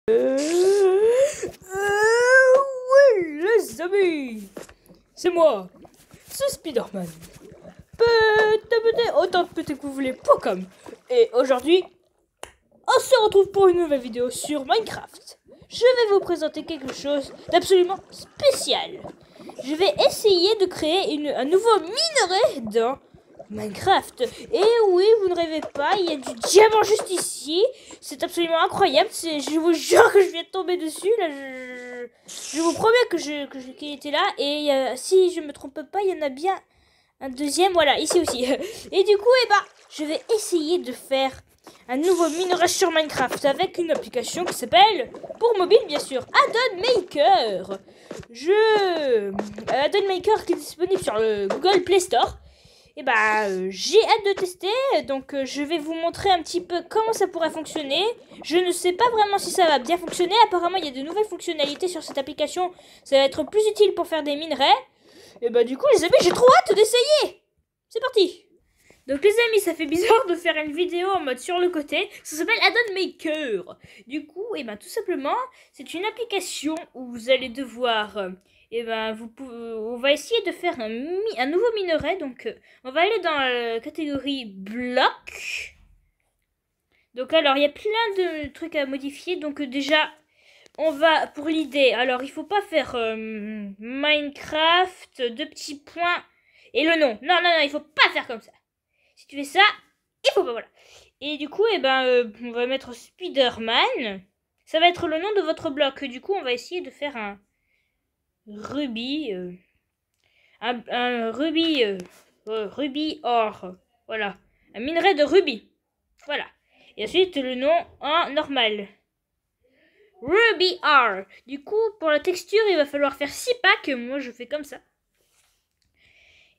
Oui, les amis, c'est moi, c'est Spider-Man. Autant de petit que vous voulez, pour comme. Et aujourd'hui, on se retrouve pour une nouvelle vidéo sur Minecraft. Je vais vous présenter quelque chose d'absolument spécial. Je vais essayer de créer un nouveau minerai dans Minecraft. Et oui, vous ne rêvez pas, il y a du diamant juste ici. C'est absolument incroyable. Je vous jure que je viens de tomber dessus. Là, je vous promets qu'il était là. Et si je me trompe pas, il y en a bien un deuxième. Voilà, ici aussi. Et du coup, je vais essayer de faire un nouveau minerai sur Minecraft avec une application qui s'appelle, pour mobile bien sûr, Addon Maker. Addon Maker qui est disponible sur le Google Play Store. J'ai hâte de tester, donc je vais vous montrer un petit peu comment ça pourrait fonctionner. Je ne sais pas vraiment si ça va bien fonctionner. Apparemment, il y a de nouvelles fonctionnalités sur cette application. Ça va être plus utile pour faire des minerais. Et du coup, les amis, j'ai trop hâte d'essayer. C'est parti. Donc les amis, ça fait bizarre de faire une vidéo en mode sur le côté. Ça s'appelle Addon Maker. Du coup, tout simplement, c'est une application où vous allez devoir... on va essayer de faire un nouveau minerai. Donc, on va aller dans la catégorie bloc. Donc, alors, il y a plein de trucs à modifier. Donc, déjà, on va pour l'idée. Alors, il faut pas faire Minecraft, 2 petits points et le nom. Non, il faut pas faire comme ça. Si tu fais ça, il faut pas, voilà. Et du coup, on va mettre Spider-Man. Ça va être le nom de votre bloc. Du coup, on va essayer de faire un rubis. Un rubis. Rubis or. Voilà. Un minerai de rubis. Voilà. Et ensuite, le nom en normal. Ruby R. Du coup, pour la texture, il va falloir faire 6 packs. Moi, je fais comme ça.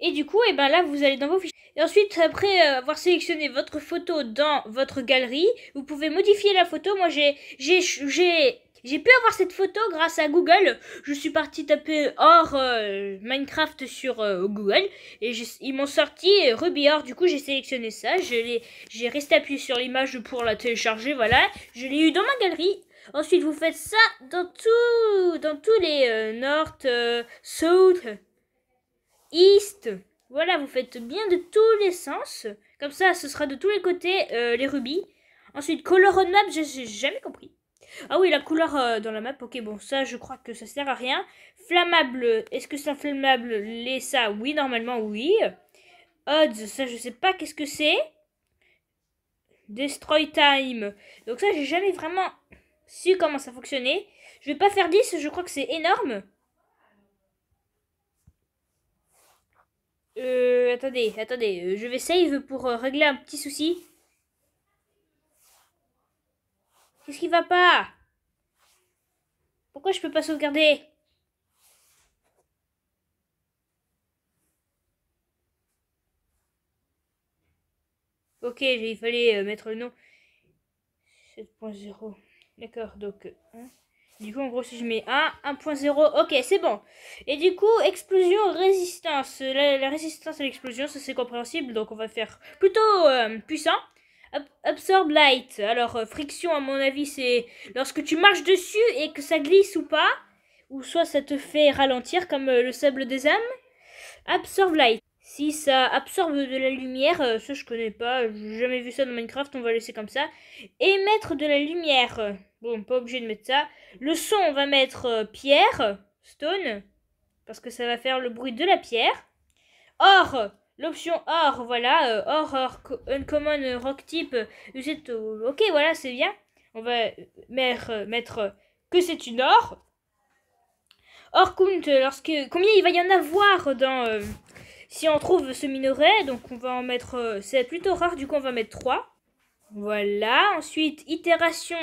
Et du coup, là, vous allez dans vos fichiers. Et ensuite, après avoir sélectionné votre photo dans votre galerie, vous pouvez modifier la photo. Moi, j'ai pu avoir cette photo grâce à Google. Je suis partie taper or Minecraft sur Google. Et ils m'ont sorti Ruby or. Du coup, j'ai sélectionné ça. J'ai resté appuyé sur l'image pour la télécharger. Voilà. Je l'ai eu dans ma galerie. Ensuite, vous faites ça dans tous les North, South, East. Voilà, vous faites bien de tous les sens. Comme ça, ce sera de tous les côtés les rubis. Ensuite, color on map, j'ai jamais compris. Ah oui, la couleur dans la map, ok, bon, ça, je crois que ça sert à rien. Flammable, est-ce que c'est inflammable? Ça, oui, normalement, oui. Odds, ça, je sais pas qu'est-ce que c'est. Destroy time. Donc ça, j'ai jamais vraiment su comment ça fonctionnait. Je vais pas faire 10, je crois que c'est énorme. Attendez, je vais save pour régler un petit souci. Qu'est-ce qui va pas? Pourquoi je peux pas sauvegarder? Ok, il fallait mettre le nom. 7.0. D'accord, donc... Du coup, en gros, si je mets 1.0, ok, c'est bon. Et du coup, explosion, résistance. La résistance à l'explosion, ça c'est compréhensible. Donc, on va faire plutôt puissant. Absorb light. Alors, friction, à mon avis, c'est lorsque tu marches dessus et que ça glisse ou pas. Ou soit ça te fait ralentir, comme le sable des âmes. Absorb light. Si ça absorbe de la lumière, ça je connais pas, j'ai jamais vu ça dans Minecraft, on va laisser comme ça. Émettre de la lumière, bon, pas obligé de mettre ça. Le son, on va mettre pierre, stone, parce que ça va faire le bruit de la pierre. Or, l'option or, voilà, or, uncommon, rock type, ok, voilà, c'est bien. On va mettre que c'est une or. Or count, combien il va y en avoir dans... si on trouve ce minerai, donc on va en mettre... c'est plutôt rare, du coup on va mettre 3. Voilà, ensuite, itération,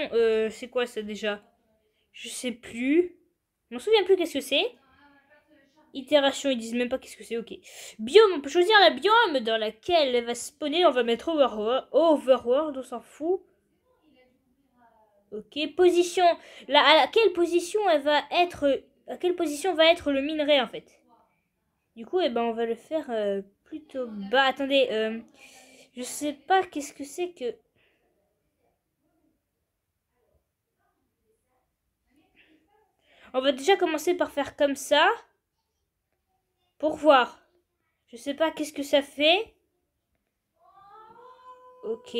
c'est quoi ça déjà? Je sais plus. Je m'en souviens plus qu'est-ce que c'est. Itération, ils disent même pas qu'est-ce que c'est, ok. Biome, on peut choisir la biome dans laquelle elle va spawner, on va mettre overworld, on s'en fout. Ok, position, là, à quelle position elle va être... À quelle position va être le minerai en fait? Du coup, on va le faire plutôt bas. Attendez, je sais pas qu'est-ce que c'est que... On va déjà commencer par faire comme ça. Pour voir. Je sais pas qu'est-ce que ça fait. Ok.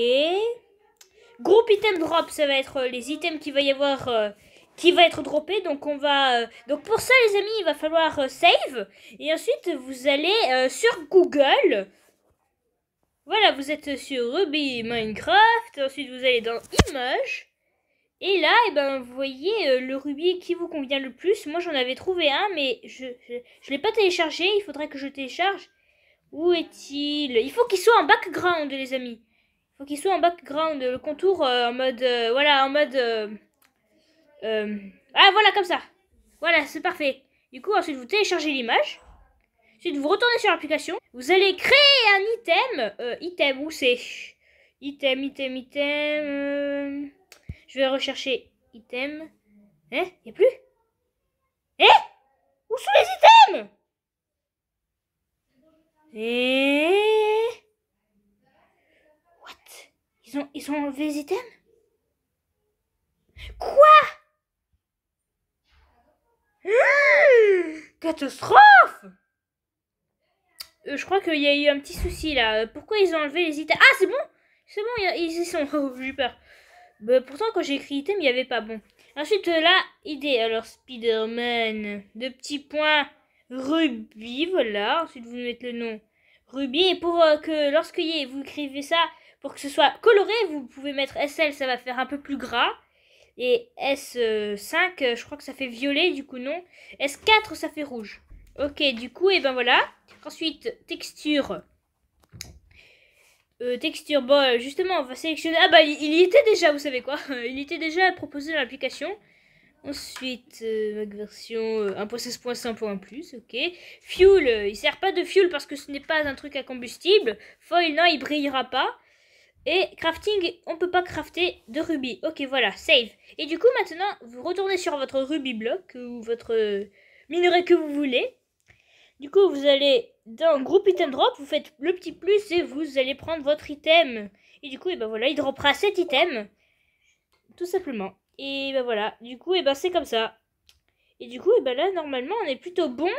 Groupe item drop, ça va être les items qu'il va y avoir... qui va être droppé, donc on va... donc pour ça les amis, il va falloir save, et ensuite vous allez sur Google, voilà, vous êtes sur Ruby Minecraft, ensuite vous allez dans Images, et là, et ben, vous voyez le Ruby qui vous convient le plus. Moi j'en avais trouvé un, mais je l'ai pas téléchargé, il faudrait que je télécharge. Où est-il? Il faut qu'il soit en background les amis, il faut qu'il soit en background, le contour en mode, voilà, en mode... ah voilà, comme ça. Voilà, c'est parfait. Du coup, ensuite vous téléchargez l'image. Ensuite vous retournez sur l'application. Vous allez créer un item. Item, où c'est? Item. Je vais rechercher item. Hein? Y'a plus? Hein? Où sont les items? What? Ils ont enlevé les items? Quoi? Catastrophe! Je crois qu'il y a eu un petit souci là. Pourquoi ils ont enlevé les items? Ah, c'est bon! C'est bon, ils y sont. Oh, j'ai eu peur. Bah, pourtant, quand j'ai écrit item, il n'y avait pas. Bon. Ensuite, là, idée. Alors, Spider-Man. 2 petits points. Ruby, voilà. Ensuite, vous mettez le nom Ruby. Et pour que lorsque vous écrivez ça, pour que ce soit coloré, vous pouvez mettre SL, ça va faire un peu plus gras. Et S5, je crois que ça fait violet, du coup non. S4, ça fait rouge. Ok, du coup, et ben voilà. Ensuite, texture. Texture, bon, justement, on va sélectionner... Ah bah, il y était déjà, vous savez quoi. Il était déjà proposé dans l'application. Ensuite, version 1.16.100.plus, ok. Fuel, il sert pas de fuel parce que ce n'est pas un truc à combustible. Foil, non, il brillera pas. Et crafting, on peut pas crafter de rubis. Ok, voilà, save. Et du coup, maintenant, vous retournez sur votre ruby block ou votre minerai que vous voulez. Du coup, vous allez dans groupe item drop, vous faites le petit plus et vous allez prendre votre item. Et du coup, et ben voilà, il droppera 7 items. Tout simplement. Et ben voilà, du coup, et ben c'est comme ça. Et du coup, et ben là, normalement, on est plutôt bon.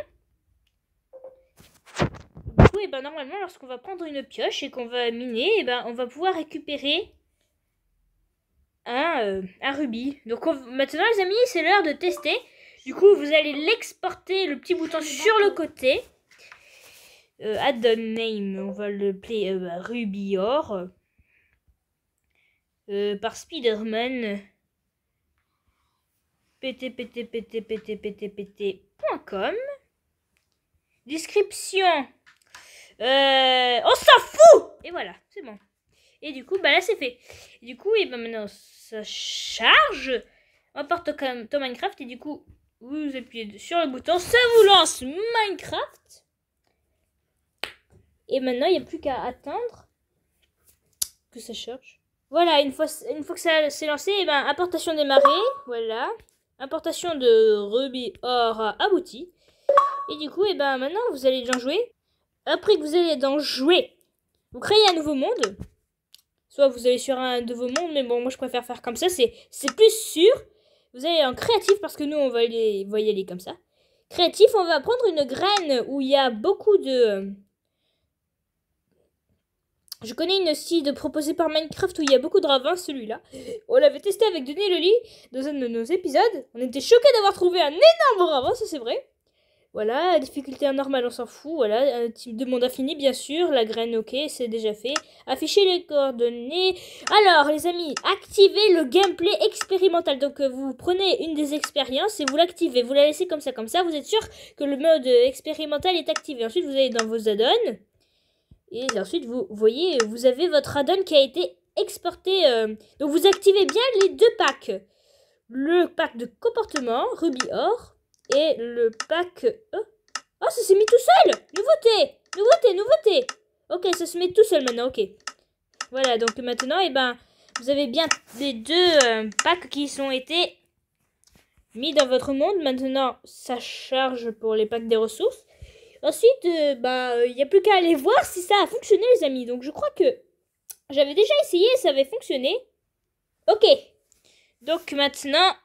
Du coup, et ben normalement, lorsqu'on va prendre une pioche et qu'on va miner, et ben on va pouvoir récupérer un rubis. Donc maintenant, les amis, c'est l'heure de tester. Du coup, vous allez l'exporter, le petit bouton sur le côté. Add-on name, on va le play Ruby Or. Par Spider-Man. pt.com. Description. On s'en fout! Et voilà, c'est bon. Et du coup, bah là, c'est fait. Et du coup, et ben maintenant, ça charge. Emporte comme ton Minecraft. Et du coup, vous appuyez sur le bouton. Ça vous lance Minecraft. Et maintenant, il n'y a plus qu'à attendre que ça charge. Voilà, une fois que ça s'est lancé, et ben, importation démarrée. Voilà. Importation de Ruby Or aboutie. Et du coup, et ben, maintenant, vous allez dans jouer. Après que vous allez dans jouer, vous créez un nouveau monde. Soit vous allez sur un nouveau monde, mais bon, moi je préfère faire comme ça, c'est plus sûr. Vous allez en créatif parce que nous on va y aller comme ça. Créatif, on va prendre une graine où il y a beaucoup de... Je connais une seed proposée par Minecraft où il y a beaucoup de ravins, celui-là. On l'avait testé avec Denis Lely dans un de nos épisodes. On était choqués d'avoir trouvé un énorme ravin, ça c'est vrai. Voilà, difficulté normale, on s'en fout. Voilà, un type de monde infini, bien sûr. La graine, ok, c'est déjà fait. Afficher les coordonnées. Alors, les amis, activez le gameplay expérimental. Donc, vous prenez une des expériences et vous l'activez. Vous la laissez comme ça. Comme ça, vous êtes sûr que le mode expérimental est activé. Ensuite, vous allez dans vos add-ons. Et ensuite, vous voyez, vous avez votre add-on qui a été exporté. Donc, vous activez bien les 2 packs. Le pack de comportement, Ruby Or. Et le pack... Oh, ça s'est mis tout seul! Nouveauté! Ok, ça se met tout seul maintenant, ok. Voilà, donc maintenant, eh ben, vous avez bien les 2 packs qui ont été mis dans votre monde. Maintenant, ça charge pour les packs des ressources. Ensuite, il n'y a plus qu'à aller voir si ça a fonctionné, les amis. Donc, je crois que j'avais déjà essayé et ça avait fonctionné. Ok. Donc, maintenant...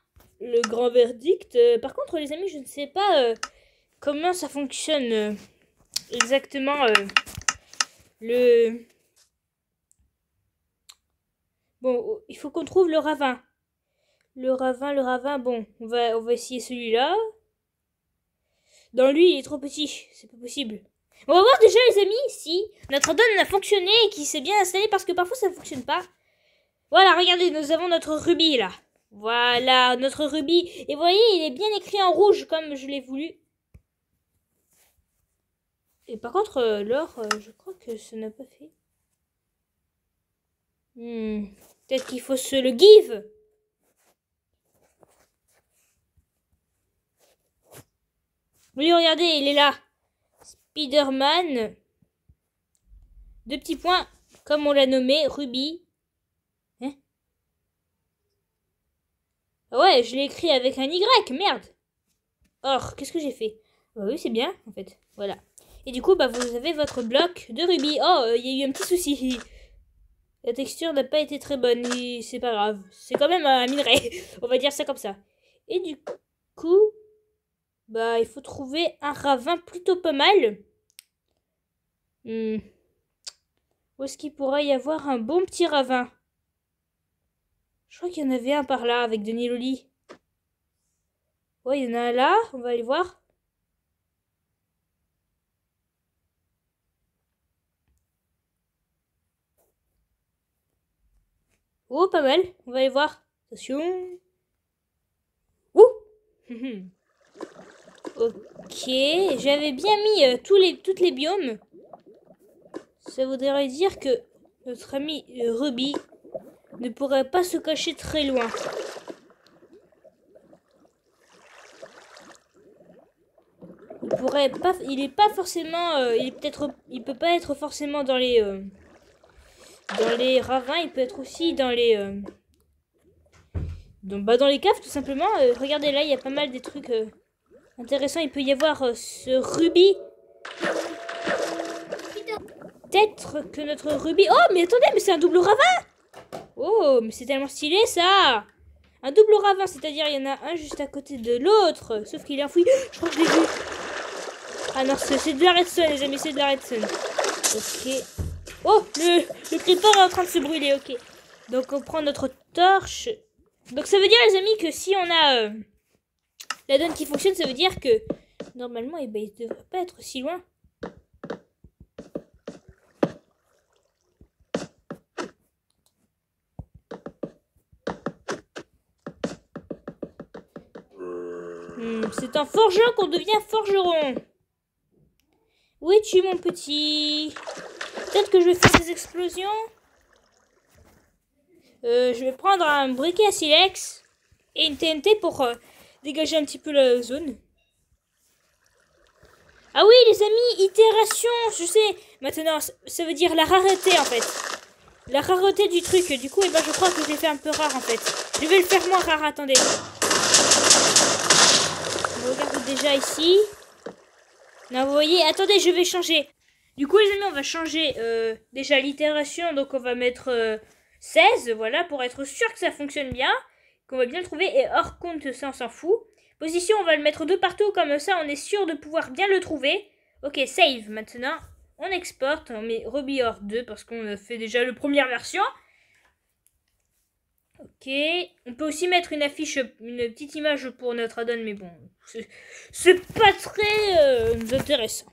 le grand verdict. Par contre, les amis, je ne sais pas comment ça fonctionne exactement le... Bon, il faut qu'on trouve le ravin. Le ravin, bon, on va essayer celui-là. Dans lui, il est trop petit, c'est pas possible. On va voir déjà les amis si notre addon a fonctionné et qu'il s'est bien installé parce que parfois ça ne fonctionne pas. Voilà, regardez, nous avons notre rubis là. Voilà, notre rubis. Et vous voyez, il est bien écrit en rouge comme je l'ai voulu. Et par contre, l'or, je crois que ça n'a pas fait. Peut-être qu'il faut se le give. Oui, regardez, il est là. Spider-Man. 2 petits points, comme on l'a nommé, rubis. Hein? Ouais, je l'ai écrit avec un Y, merde. Or, qu'est-ce que j'ai fait? Bah oui, c'est bien, en fait. Voilà. Et du coup, bah, vous avez votre bloc de rubis. Oh, il y a eu un petit souci. La texture n'a pas été très bonne. C'est pas grave. C'est quand même un minerai. On va dire ça comme ça. Et du coup, bah, il faut trouver un ravin plutôt pas mal. Où est-ce qu'il pourrait y avoir un bon petit ravin? Je crois qu'il y en avait un par là avec Denis Loli. Ouais, il y en a un là. On va aller voir. Oh, pas mal. On va aller voir. Attention. Ouh. Ok. J'avais bien mis toutes les biomes. Ça voudrait dire que notre ami Ruby ne pourrait pas se cacher très loin. Il est pas forcément, il peut pas être forcément dans les ravins. Il peut être aussi dans les, dans les caves tout simplement. Regardez là, il y a pas mal des trucs intéressants. Il peut y avoir ce rubis. Peut-être que notre rubis... Oh, mais attendez, mais c'est un double ravin! Oh, mais c'est tellement stylé, ça! Un double ravin, c'est-à-dire il y en a un juste à côté de l'autre. Sauf qu'il est enfoui. Je crois que je l'ai vu. Ah non, c'est de la redstone, les amis, c'est de la redstone. Ok. Oh, le creeper est en train de se brûler, ok. Donc, on prend notre torche. Donc, ça veut dire, les amis, que si on a la donne qui fonctionne, ça veut dire que normalement, eh ben, il ne devrait pas être si loin. C'est en forgeant qu'on devient forgeron. Où es-tu, mon petit? Peut-être que je vais faire des explosions. Je vais prendre un briquet à silex et une TNT pour dégager un petit peu la zone. Ah oui, les amis, itération, je sais. Maintenant, ça veut dire la rareté, en fait. La rareté du truc. Du coup, eh ben, je crois que je l'ai fait un peu rare, en fait. Je vais le faire moins rare, attendez. On regarde déjà ici. Non, vous voyez, attendez, je vais changer. Du coup, les amis, on va changer déjà l'itération. Donc, on va mettre 16, voilà, pour être sûr que ça fonctionne bien. Qu'on va bien le trouver. Et hors compte, ça, on s'en fout. Position, on va le mettre de partout. Comme ça, on est sûr de pouvoir bien le trouver. Ok, save. Maintenant, on exporte. On met Ruby-Or 2 parce qu'on a fait déjà la première version. Ok, on peut aussi mettre une affiche, une petite image pour notre addon, mais bon, c'est pas très intéressant.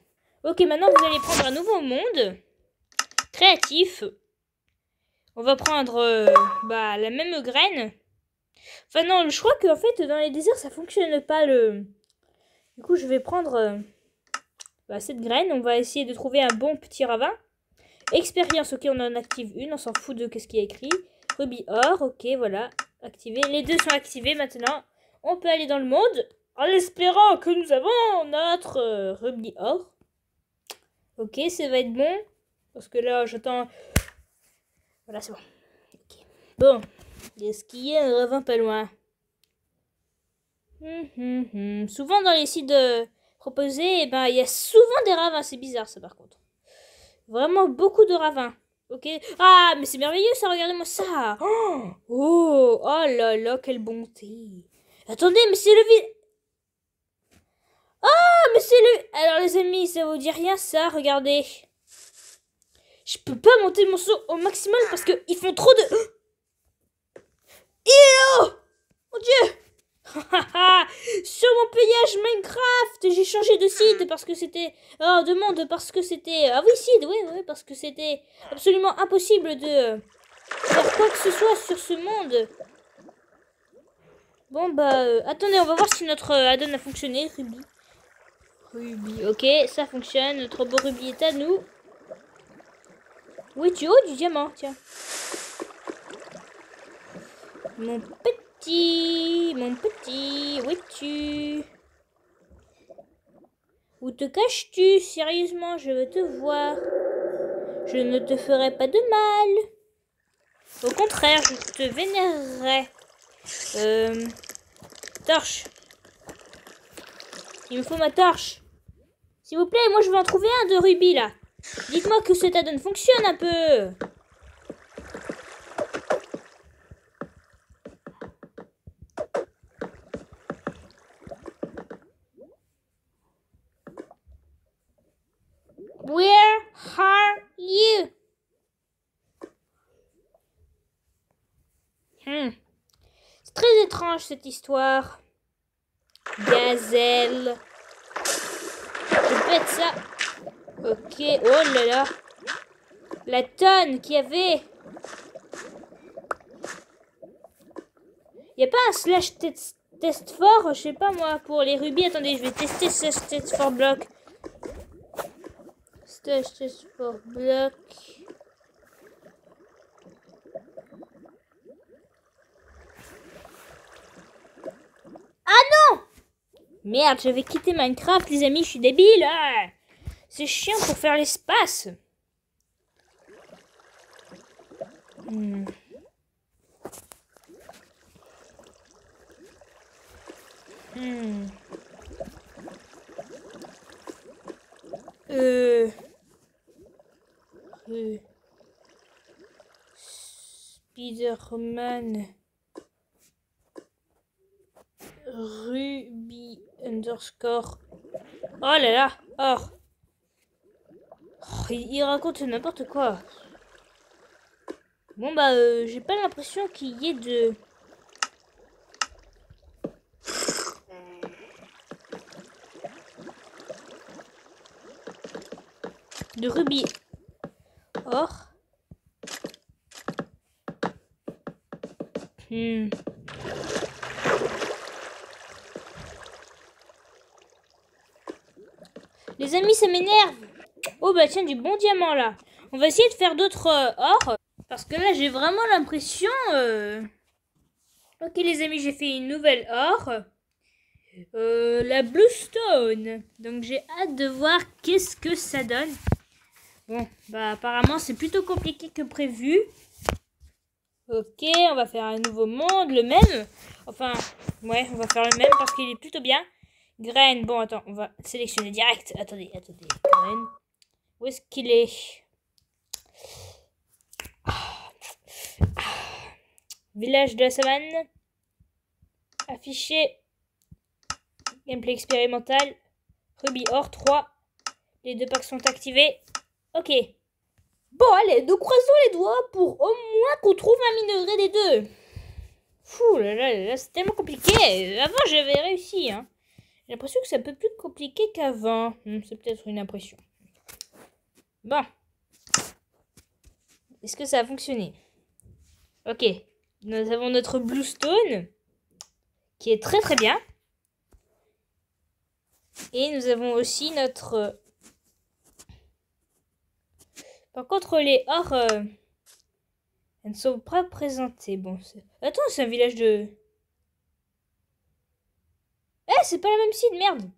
Ok, maintenant vous allez prendre un nouveau monde, créatif. On va prendre la même graine. Enfin non, je crois qu'en fait dans les déserts ça fonctionne pas le... Du coup je vais prendre cette graine, on va essayer de trouver un bon petit ravin. Expérience, ok, on en active une, on s'en fout de qu'est-ce qu'il y a écrit. Ruby-Or, ok, voilà, activé. Les deux sont activés maintenant. On peut aller dans le monde en espérant que nous avons notre Ruby-Or. Ok, ça va être bon. Parce que là, j'attends... Voilà, c'est bon. Okay. Bon, est-ce qu'il y a un ravin pas loin? Souvent dans les sites proposés, eh ben, il y a souvent des ravins. C'est bizarre ça par contre. Vraiment beaucoup de ravins. Ok. Ah, mais c'est merveilleux ça, regardez-moi ça. Oh là là, quelle bonté. Attendez, mais c'est le vide. Ah, mais c'est le... Alors les amis, ça vous dit rien ça? Regardez. Je peux pas monter mon saut au maximum parce que ils font trop de... Oh mon dieu. Sur mon payage Minecraft, j'ai changé de site parce que c'était... Oh, de monde parce que c'était... Ah oui, site, oui, parce que c'était absolument impossible de faire quoi que ce soit sur ce monde. Bon, bah, attendez, on va voir si notre add-on a fonctionné. Ruby, ok, ça fonctionne. Notre beau Ruby est à nous. Où es-tu? Oh, du diamant, tiens. Mon petit, où es-tu? Où te caches-tu? Sérieusement, je veux te voir. Je ne te ferai pas de mal. Au contraire, je te vénérerai. Torche. Il me faut ma torche. S'il vous plaît, moi je vais en trouver un de rubis là. Dites-moi que cet add-on fonctionne un peu. Where are you? C'est très étrange cette histoire. Gazelle. Je pète ça. Ok, oh là là. La tonne qu'il y avait. Y a pas un slash test fort, je sais pas moi, pour les rubis. Attendez, je vais tester ce test for block. Slash test for block. Ah non! Merde, je vais quitter Minecraft, les amis, je suis débile. Ah, c'est chiant pour faire l'espace. Spider-Man Ruby underscore. Oh là là, or. Oh, il raconte n'importe quoi. Bon bah j'ai pas l'impression qu'il y ait de rubis. Or. Les amis, ça m'énerve. Oh bah tiens, du bon diamant là. On va essayer de faire d'autres or. Parce que là, j'ai vraiment l'impression... Ok les amis, j'ai fait une nouvelle or. La bluestone. Donc j'ai hâte de voir qu'est-ce que ça donne. Bon, bah apparemment c'est plutôt compliqué que prévu. Ok, on va faire un nouveau monde, le même. Enfin, ouais, on va faire le même parce qu'il est plutôt bien. Graine, bon attends, on va sélectionner direct. Attendez. Graine. Où est-ce qu'il est? Village de la savane. Affiché. Gameplay expérimental. Ruby Or 3. Les deux packs sont activés. Ok. Bon, allez, nous croisons les doigts pour au moins qu'on trouve un minerai des deux. Fou là là, c'est tellement compliqué. Avant, j'avais réussi. Hein. J'ai l'impression que c'est un peu plus compliqué qu'avant. C'est peut-être une impression. Bon. Est-ce que ça a fonctionné? Ok. Nous avons notre bluestone. Qui est très très bien. Et nous avons aussi notre... Par contre, les ors... elles ne sont pas présentées. Bon, attends, c'est un village de... Eh, c'est pas la même site, merde.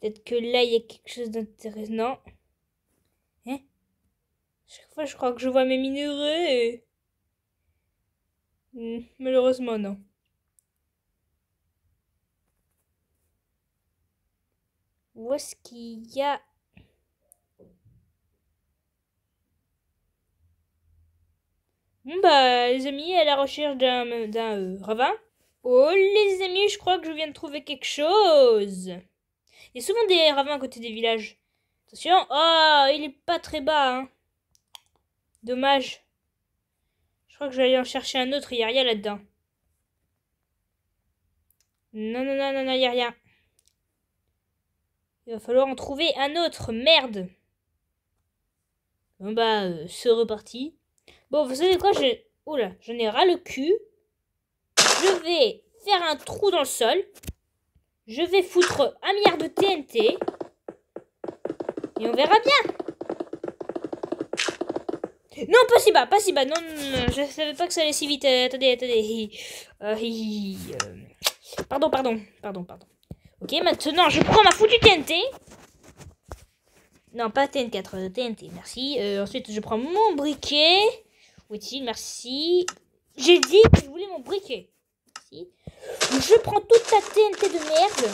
Peut-être que là, il y a quelque chose d'intéressant. Non. Hein? Chaque fois, je crois que je vois mes minerais. Malheureusement, non. Où est-ce qu'il y a... Bon bah les amis, à la recherche d'un ravin. Oh les amis, je crois que je viens de trouver quelque chose. Il y a souvent des ravins à côté des villages. Attention, oh il est pas très bas hein. Dommage. Je crois que je vais aller en chercher un autre, il n'y a rien là-dedans. Non, non, non, non, non, il n'y a rien. Il va falloir en trouver un autre, merde. Bon bah, c'est reparti. Bon, vous savez quoi, oula, j'en ai ras le cul. Je vais faire un trou dans le sol. Je vais foutre 1 milliard de TNT. Et on verra bien. Non, pas si bas, pas si bas. Non, non, non, je savais pas que ça allait si vite. Attendez, attendez. Pardon, pardon, pardon, pardon. Ok, maintenant, je prends ma foutue TNT. Non, pas TN4, TNT, merci. Ensuite, je prends mon briquet. Où est-il? Merci. J'ai dit que je voulais mon briquet. Merci. Je prends toute ta TNT de merde.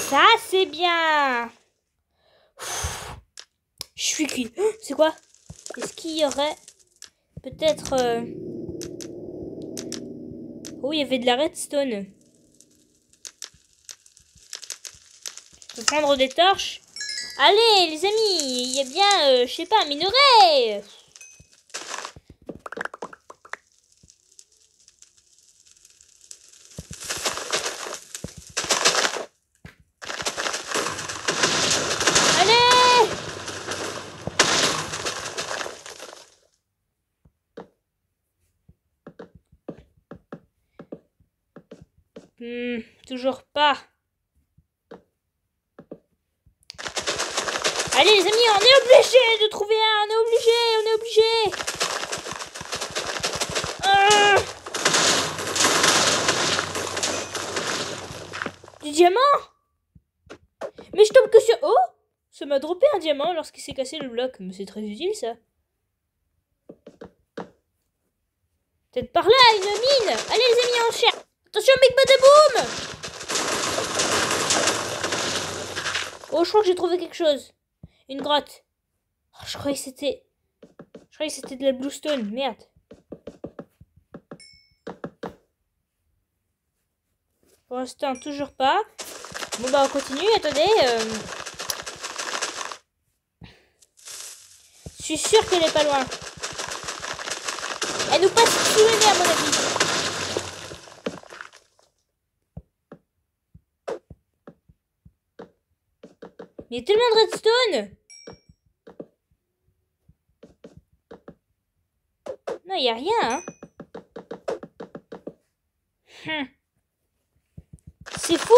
Ça, c'est bien. Je suis cuit. C'est quoi? Est-ce qu'il y aurait peut-être... Oh, il y avait de la redstone. Je peux prendre des torches. Allez, les amis, il y a bien, je sais pas, un minerai. Allez! Toujours pas. Allez les amis, on est obligé de trouver un, on est obligé. Du diamant? Mais je tombe que sur... Oh, ça m'a droppé un diamant lorsqu'il s'est cassé le bloc. Mais c'est très utile ça. Peut-être par là, une mine. Allez les amis, on cherche. Attention, Big Badaboom. Oh, je crois que j'ai trouvé quelque chose. Une grotte. Oh, je croyais que c'était de la bluestone. Merde. Pour l'instant, toujours pas. Bon bah on continue. Attendez. Je suis sûre qu'elle est pas loin. Elle nous passe sous le nez à mon avis. Mais il y a tellement de redstone. Non, il n'y a rien. Hein. C'est fou.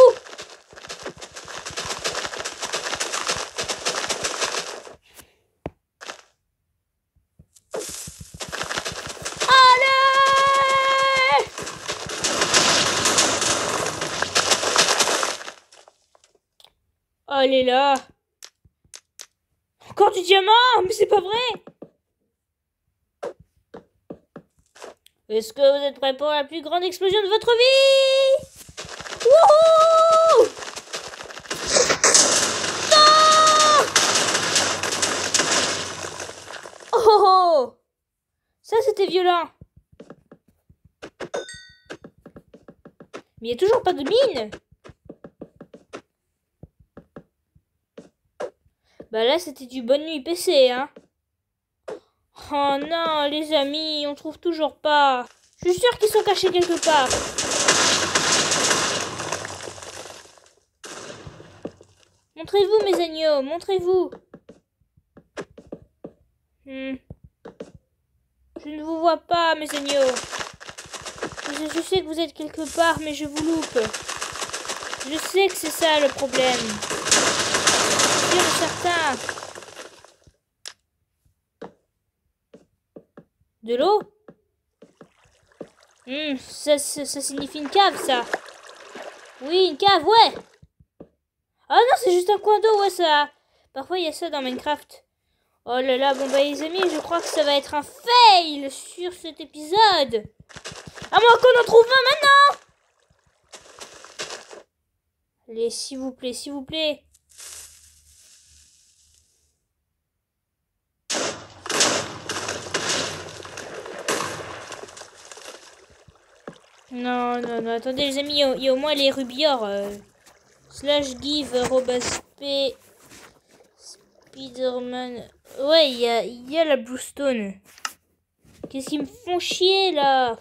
Allez! Allez là. Encore du diamant? Mais c'est pas vrai. Est-ce que vous êtes prêts pour la plus grande explosion de votre vie? Wouhou! Non! Oh, oh! Ça, c'était violent. Mais il n'y a toujours pas de mine. Bah là, c'était du bonne nuit PC, hein. Oh non, les amis, on trouve toujours pas. Je suis sûre qu'ils sont cachés quelque part. Montrez-vous, mes agneaux, montrez-vous. Je ne vous vois pas, mes agneaux. Je sais que vous êtes quelque part, mais je vous loupe. Je sais que c'est ça le problème. C'est sûr et certain. De l'eau? Ça signifie une cave, ça. Oui, une cave, ouais. Ah non, c'est juste un coin d'eau, ouais, ça. Parfois, il y a ça dans Minecraft. Oh là là, bon bah les amis, je crois que ça va être un fail sur cet épisode. À moins qu'on en trouve un maintenant. Allez, s'il vous plaît, s'il vous plaît. Non, non, non, attendez les amis, il y a au moins les rubiors. Slash give, Robasp, Spiderman. Ouais, il y a la Bluestone. Qu'est-ce qu'ils me font chier là?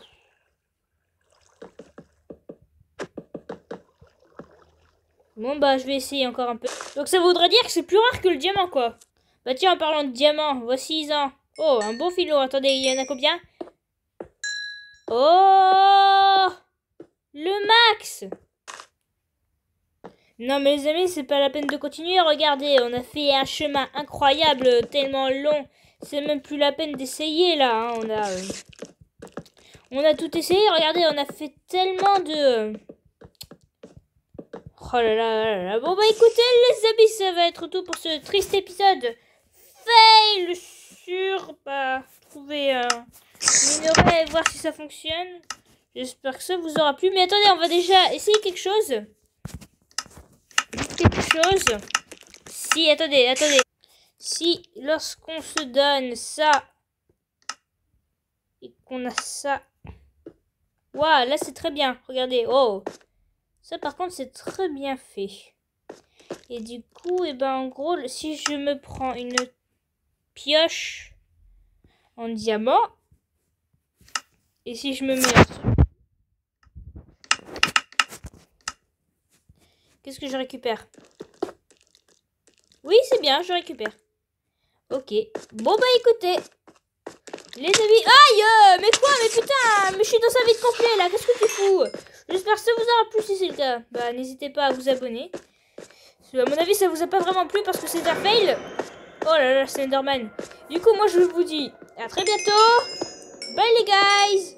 Bon bah je vais essayer encore un peu. Donc ça voudrait dire que c'est plus rare que le diamant quoi. Bah tiens, en parlant de diamant, voici un. Oh, un beau filon. Attendez, il y en a combien? Oh, le max. Non mais les amis, c'est pas la peine de continuer. Regardez, on a fait un chemin incroyable, tellement long. C'est même plus la peine d'essayer là. Hein. On a tout essayé. Regardez, on a fait tellement de... Oh là là là là. Bon bah écoutez les amis, ça va être tout pour ce triste épisode. Fail sur... Bah, trouver un minerai et voir si ça fonctionne. J'espère que ça vous aura plu. Mais attendez, on va déjà essayer quelque chose. Si, attendez. Si, lorsqu'on se donne ça et qu'on a ça... Waouh, là c'est très bien. Regardez, oh. Ça par contre c'est très bien fait. Et du coup, et ben en gros, si je me prends une pioche en diamant, et si je me mets là-dessus, qu'est-ce que je récupère? Oui, c'est bien, je récupère. Ok. Bon bah écoutez, les amis... Aïe, mais quoi? Mais putain, mais je suis dans sa vide complet là, qu'est-ce que tu fous? J'espère que ça vous aura plu si c'est le cas. Bah n'hésitez pas à vous abonner. À mon avis, ça vous a pas vraiment plu parce que c'est un fail. Oh là là, c'est Enderman. Du coup, moi je vous dis à très bientôt. Bye les guys.